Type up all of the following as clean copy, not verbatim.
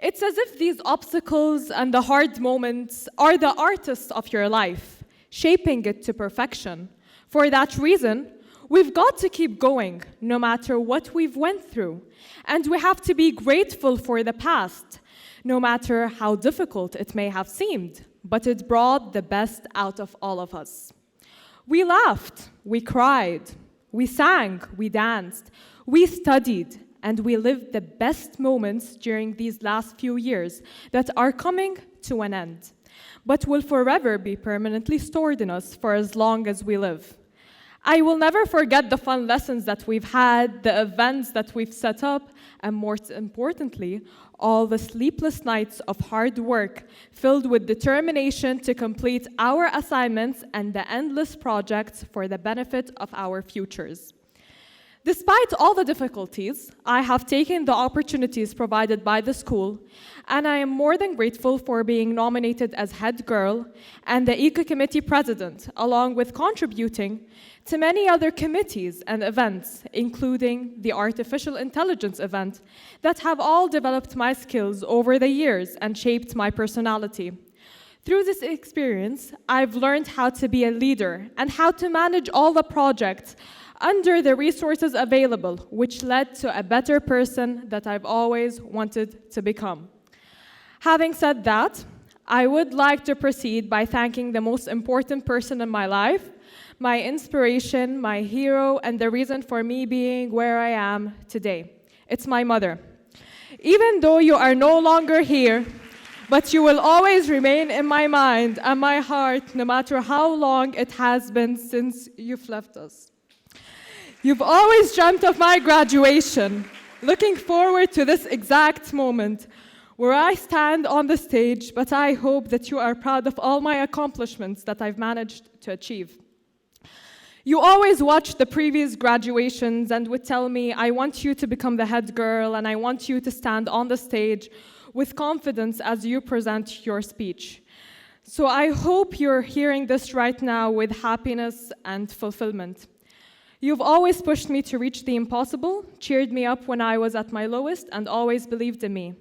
It's as if these obstacles and the hard moments are the artists of your life, shaping it to perfection. For that reason, we've got to keep going, no matter what we've went through. And we have to be grateful for the past, no matter how difficult it may have seemed, but it brought the best out of all of us. We laughed, we cried, we sang, we danced, we studied, and we lived the best moments during these last few years that are coming to an end, but will forever be permanently stored in us for as long as we live. I will never forget the fun lessons that we've had, the events that we've set up, and more importantly, all the sleepless nights of hard work filled with determination to complete our assignments and the endless projects for the benefit of our futures. Despite all the difficulties, I have taken the opportunities provided by the school, and I am more than grateful for being nominated as head girl and the Eco Committee president, along with contributing to many other committees and events, including the artificial intelligence event, that have all developed my skills over the years and shaped my personality. Through this experience, I've learned how to be a leader and how to manage all the projects under the resources available, which led to a better person that I've always wanted to become. Having said that, I would like to proceed by thanking the most important person in my life, my inspiration, my hero, and the reason for me being where I am today. It's my mother. Even though you are no longer here, but you will always remain in my mind and my heart, no matter how long it has been since you've left us. You've always dreamt of my graduation, looking forward to this exact moment where I stand on the stage, but I hope that you are proud of all my accomplishments that I've managed to achieve. You always watched the previous graduations and would tell me, I want you to become the head girl and I want you to stand on the stage with confidence as you present your speech. So I hope you're hearing this right now with happiness and fulfillment. You've always pushed me to reach the impossible, cheered me up when I was at my lowest, and always believed in me.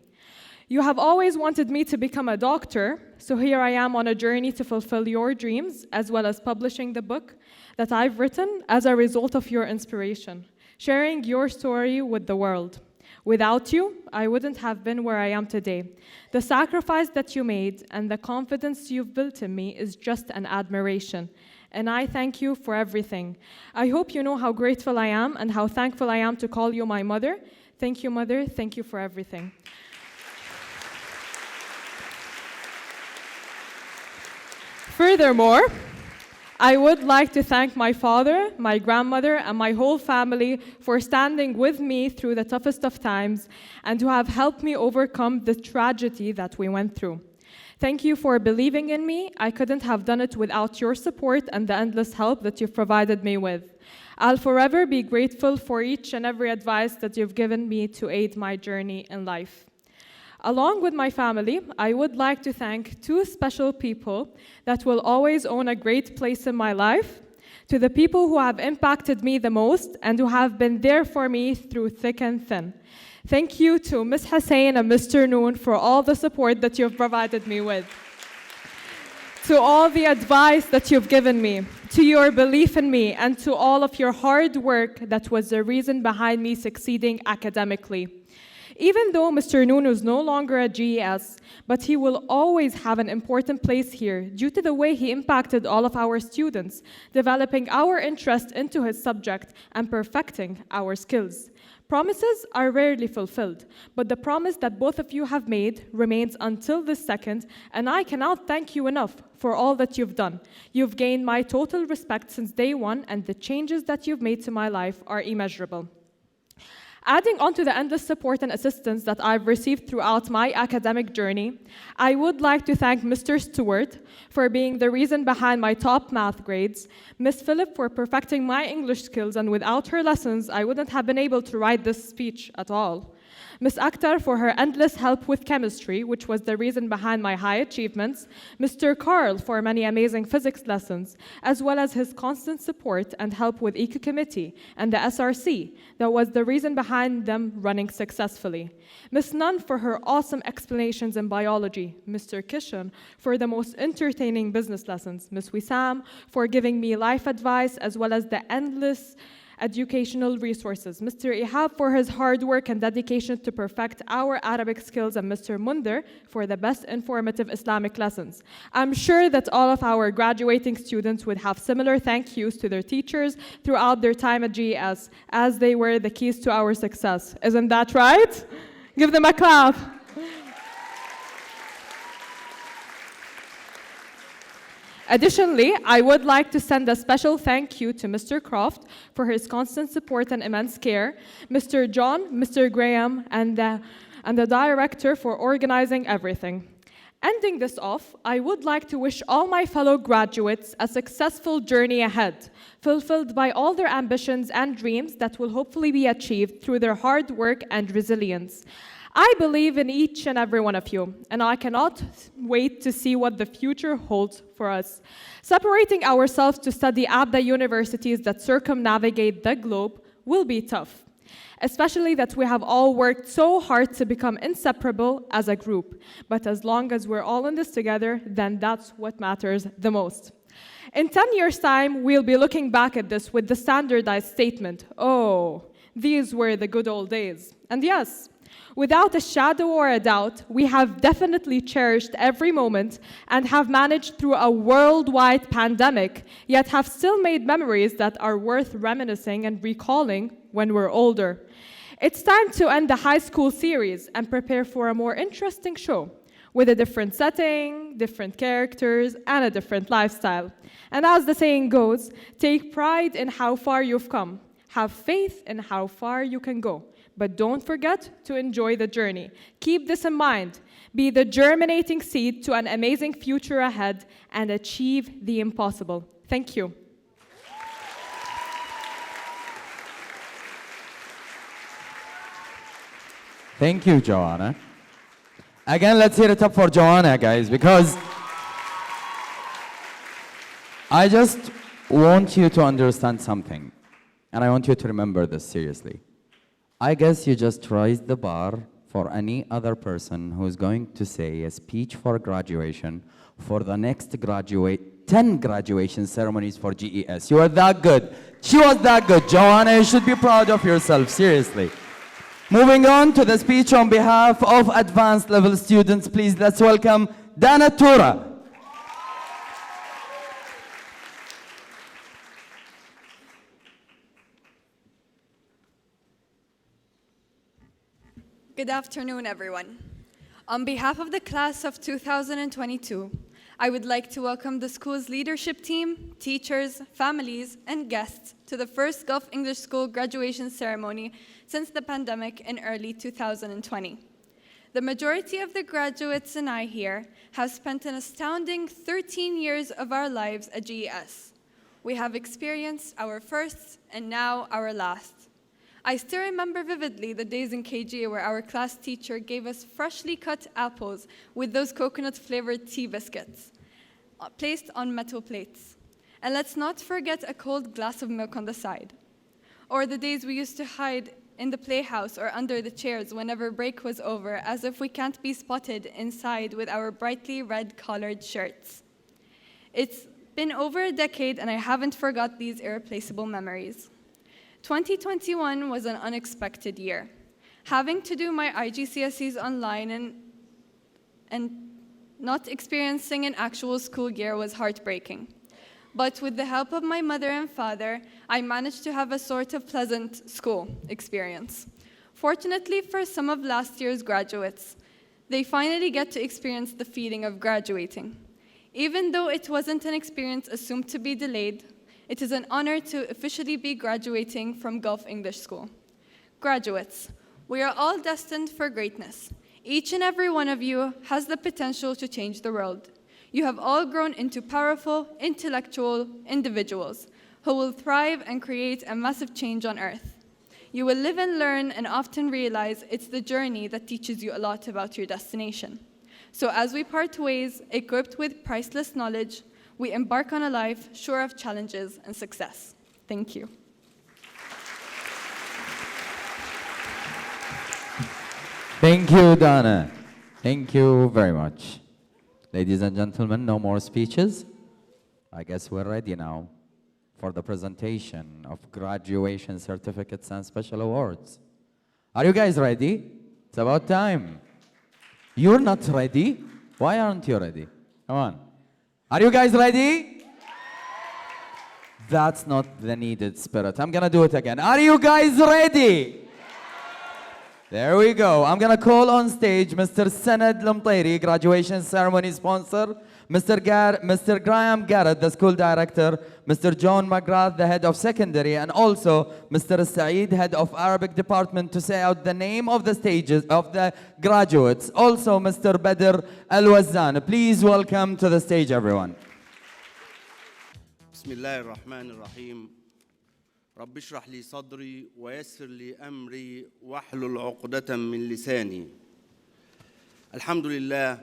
You have always wanted me to become a doctor, so here I am on a journey to fulfill your dreams, as well as publishing the book that I've written as a result of your inspiration, sharing your story with the world. Without you, I wouldn't have been where I am today. The sacrifice that you made and the confidence you've built in me is just an admiration. And I thank you for everything. I hope you know how grateful I am and how thankful I am to call you my mother. Thank you, Mother. Thank you for everything. Furthermore, I would like to thank my father, my grandmother, and my whole family for standing with me through the toughest of times and who have helped me overcome the tragedy that we went through. Thank you for believing in me. I couldn't have done it without your support and the endless help that you've provided me with. I'll forever be grateful for each and every advice that you've given me to aid my journey in life. Along with my family, I would like to thank two special people that will always own a great place in my life, to the people who have impacted me the most and who have been there for me through thick and thin. Thank you to Ms. Hussein and Mr. Noon for all the support that you've provided me with. To all the advice that you've given me, to your belief in me, and to all of your hard work that was the reason behind me succeeding academically. Even though Mr. Noon is no longer a GES, but he will always have an important place here due to the way he impacted all of our students, developing our interest into his subject and perfecting our skills. Promises are rarely fulfilled, but the promise that both of you have made remains until this second, and I cannot thank you enough for all that you've done. You've gained my total respect since day one, and the changes that you've made to my life are immeasurable. Adding on to the endless support and assistance that I've received throughout my academic journey, I would like to thank Mr. Stewart for being the reason behind my top math grades, Ms. Phillip for perfecting my English skills, and without her lessons, I wouldn't have been able to write this speech at all. Ms. Akhtar for her endless help with chemistry, which was the reason behind my high achievements, Mr. Carl for many amazing physics lessons, as well as his constant support and help with Eco Committee and the SRC, that was the reason behind them running successfully. Ms. Nunn for her awesome explanations in biology, Mr. Kishan for the most entertaining business lessons, Ms. Wissam for giving me life advice as well as the endless educational resources, Mr. Ihab for his hard work and dedication to perfect our Arabic skills, and Mr. Munder for the best informative Islamic lessons. I'm sure that all of our graduating students would have similar thank yous to their teachers throughout their time at GES, as they were the keys to our success. Isn't that right? Give them a clap. Additionally, I would like to send a special thank you to Mr. Croft for his constant support and immense care, Mr. John, Mr. Graham, and the director for organizing everything. Ending this off, I would like to wish all my fellow graduates a successful journey ahead, fulfilled by all their ambitions and dreams that will hopefully be achieved through their hard work and resilience. I believe in each and every one of you, and I cannot wait to see what the future holds for us. Separating ourselves to study at the universities that circumnavigate the globe will be tough, especially that we have all worked so hard to become inseparable as a group. But as long as we're all in this together, then that's what matters the most. In 10 years' time, we'll be looking back at this with the standardized statement, "Oh, these were the good old days." And yes, without a shadow or a doubt, we have definitely cherished every moment and have managed through a worldwide pandemic, yet have still made memories that are worth reminiscing and recalling when we're older. It's time to end the high school series and prepare for a more interesting show with a different setting, different characters, and a different lifestyle. And as the saying goes, take pride in how far you've come. Have faith in how far you can go. But don't forget to enjoy the journey. Keep this in mind. Be the germinating seed to an amazing future ahead and achieve the impossible. Thank you. Thank you, Joanna. Again, let's hear it up for Joanna, guys, because I just want you to understand something, and I want you to remember this seriously. I guess you just raised the bar for any other person who's going to say a speech for graduation for the next 10 graduation ceremonies for GES. You are that good. She was that good. Joanna, you should be proud of yourself, seriously. Moving on to the speech on behalf of advanced level students, please let's welcome Dana Tura. Good afternoon, everyone. On behalf of the class of 2022, I would like to welcome the school's leadership team, teachers, families, and guests to the first Gulf English School graduation ceremony since the pandemic in early 2020. The majority of the graduates and I here have spent an astounding 13 years of our lives at GES. We have experienced our firsts and now our lasts. I still remember vividly the days in KGA where our class teacher gave us freshly cut apples with those coconut-flavored tea biscuits placed on metal plates. And let's not forget a cold glass of milk on the side. Or the days we used to hide in the playhouse or under the chairs whenever break was over, as if we can't be spotted inside with our brightly red-collared shirts. It's been over a decade and I haven't forgot these irreplaceable memories. 2021 was an unexpected year. Having to do my IGCSEs online and not experiencing an actual school year was heartbreaking. But with the help of my mother and father, I managed to have a sort of pleasant school experience. Fortunately for some of last year's graduates, they finally get to experience the feeling of graduating. Even though it wasn't an experience assumed to be delayed, it is an honor to officially be graduating from Gulf English School. Graduates, we are all destined for greatness. Each and every one of you has the potential to change the world. You have all grown into powerful, intellectual individuals who will thrive and create a massive change on Earth. You will live and learn and often realize it's the journey that teaches you a lot about your destination. So as we part ways, equipped with priceless knowledge, we embark on a life sure of challenges and success. Thank you. Thank you, Dana. Thank you very much. Ladies and gentlemen, no more speeches. I guess we're ready now for the presentation of graduation certificates and special awards. Are you guys ready? It's about time. You're not ready? Why aren't you ready? Come on. Are you guys ready? That's not the needed spirit. I'm gonna do it again. Are you guys ready? There we go. I'm gonna call on stage Mr. Sanad Lamtairi, graduation ceremony sponsor, Mr. Graham Garrett, the school director, Mr. John McGrath, the head of secondary, and also Mr. Saeed, head of Arabic department, to say out the name of the stages of the graduates. Also Mr. Badr Al-Wazzan. Please welcome to the stage, everyone. بسم الله الرحمن الرحيم رب اشرح لي صدري ويسر لي أمري واحلل عقدة من لساني. الحمد لله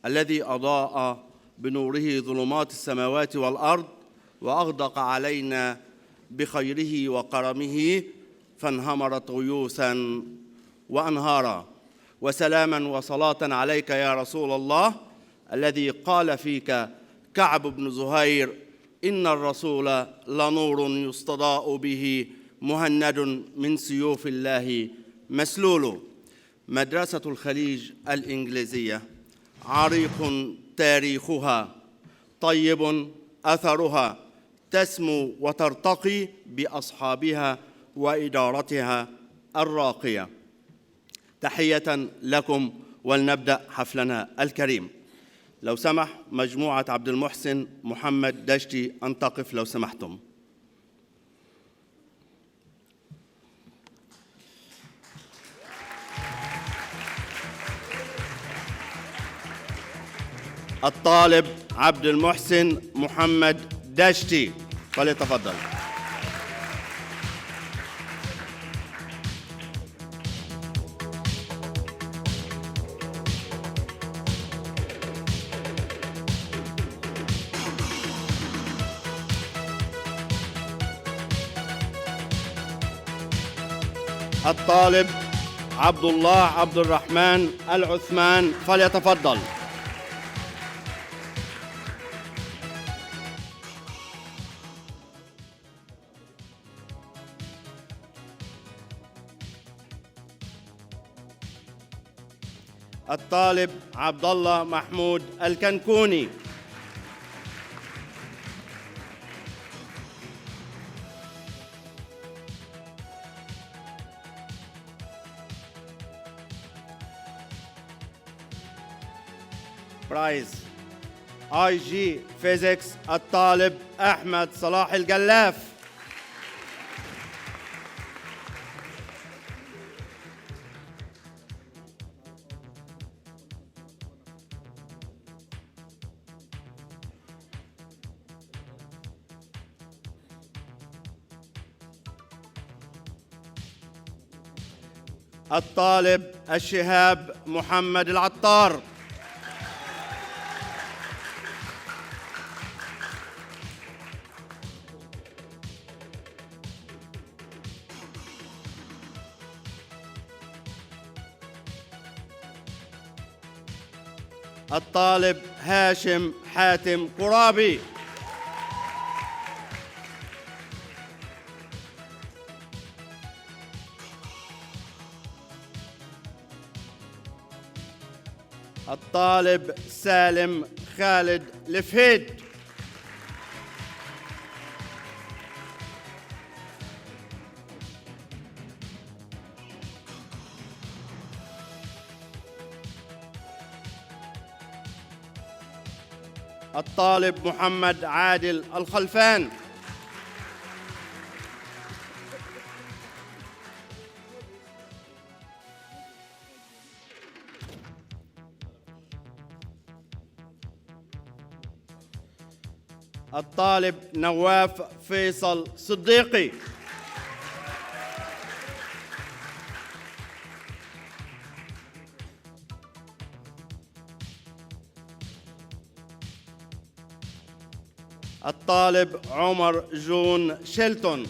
الذي أضاء بنوره ظلمات السماوات والأرض وأغدق علينا بخيره وكرمه فانهمرت غيوثا وأنهارا. وسلاما وصلاة عليك يا رسول الله الذي قال فيك كعب بن زهير إن الرسول لنور يستضاء به مهند من سيوف الله مسلول. مدرسة الخليج الإنجليزية عريق تاريخها طيب أثرها تسمو وترتقي بأصحابها وإدارتها الراقية. تحية لكم ولنبدأ حفلنا الكريم. لو سمح مجموعة عبد المحسن محمد دشتي أن تقف لو سمحتم. الطالب عبد المحسن محمد دشتي فليتفضل. الطالب عبد الله عبد الرحمن العثمان فليتفضل. الطالب عبد الله محمود الكنكوني. برايز اي جي فيزيكس الطالب احمد صلاح الجلاف. الطالب الشهاب محمد العطار. الطالب هاشم حاتم قرابي. الطالب سالم خالد الفهيد. الطالب محمد عادل الخلفان. الطالب نواف فيصل صديقي. الطالب عمر جون شيلتون.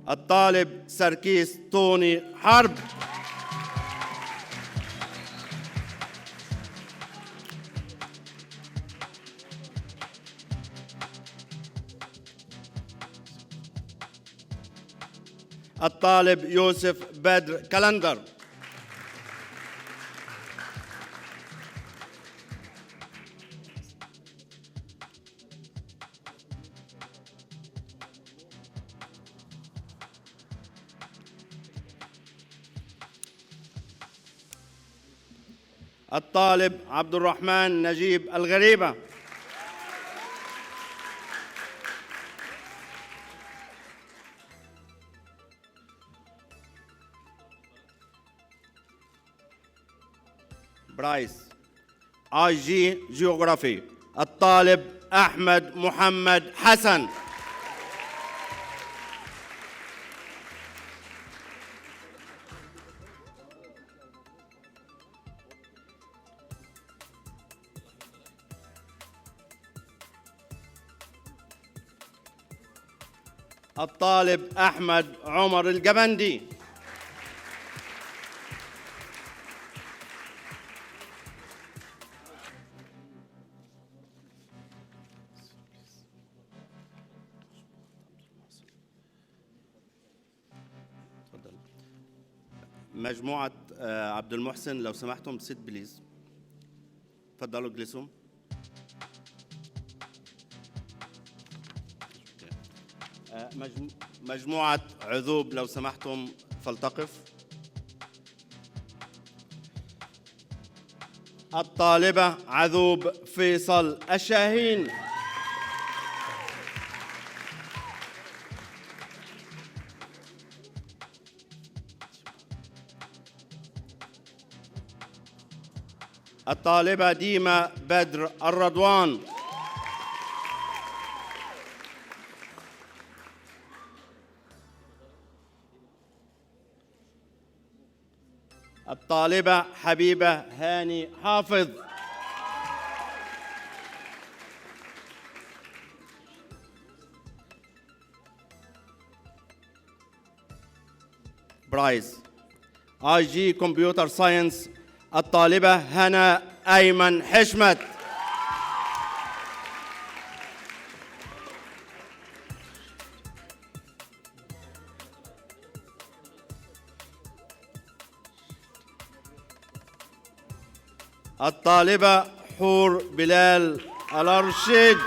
الطالب سركيس طوني حرب. الطالب يوسف بدر كلندر. الطالب عبد الرحمن نجيب الغريبة. برايس اي جي جيوغرافي. الطالب احمد محمد حسن. الطالب احمد عمر الجبندي. مجموعة عبد المحسن لو سمحتم سيت بليز. تفضلوا اجلسوا. مجموعة عذوب لو سمحتم فلتقف. الطالبة عذوب فيصل الشاهين. الطالبة ديما بدر الرضوان. الطالبة حبيبة هاني حافظ. برايز اي جي كمبيوتر ساينس. الطالبة هنا أيمن حشمت. الطالبة حور بلال الأرشيد.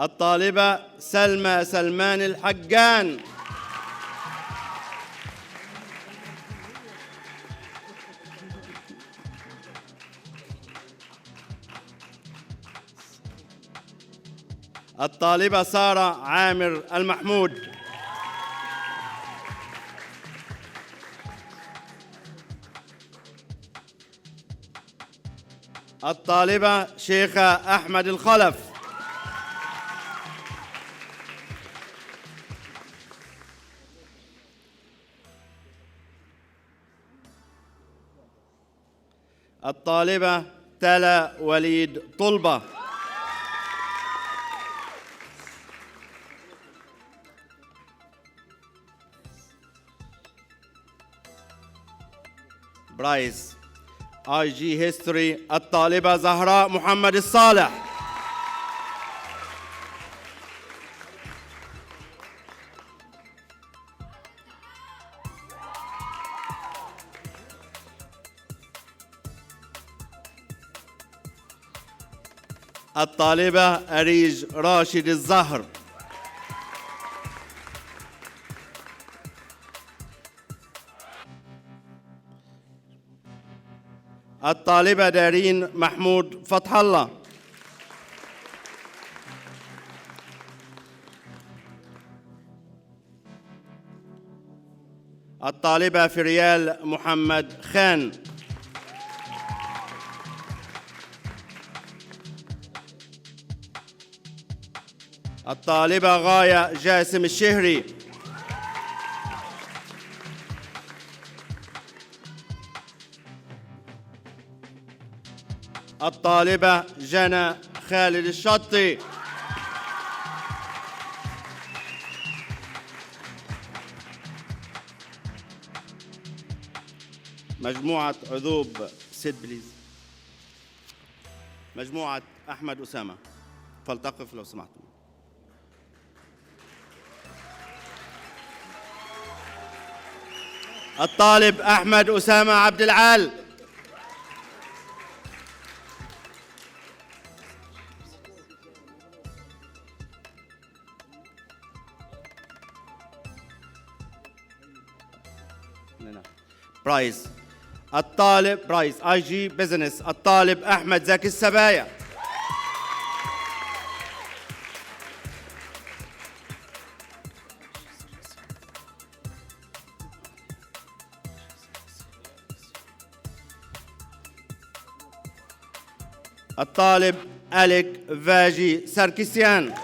الطالبة سلمى سلمان الحجان. الطالبة سارة عامر المحمود. الطالبة شيخة أحمد الخلف. الطالبة تلا وليد طلبة. برايس اي جي هيستوري. الطالبة زهراء محمد الصالح. الطالبة أريج راشد الزهر. الطالبة دارين محمود فتح الله. الطالبة فريال محمد خان. الطالبة غاية جاسم الشهري. الطالبة جنى خالد الشطي. مجموعة عذوب سيد بليز. مجموعة أحمد أسامة فلتقف لو سمحتم. الطالب أحمد أسامة عبد العال. برايز. الطالب برايز اي جي بزنس. الطالب أحمد زكي السبايا. الطالب أليك فاجي ساركيسيان.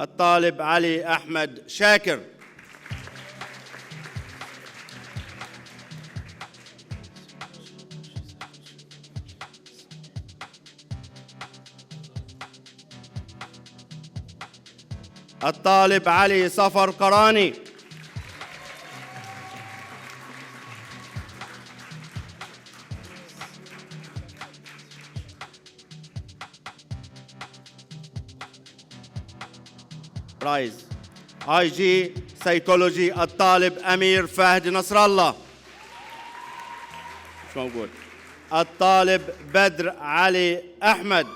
الطالب علي أحمد شاكر. الطالب علي صفر قراني. برايز اي جي سيكولوجي. الطالب أمير فهد نصر الله مش موجود. الطالب بدر علي أحمد.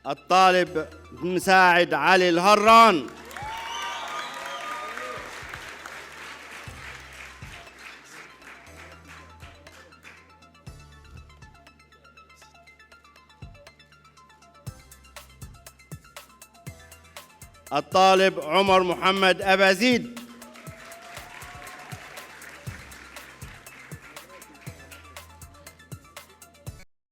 الطالب مساعد علي الهران. الطالب عمر محمد أبازيد.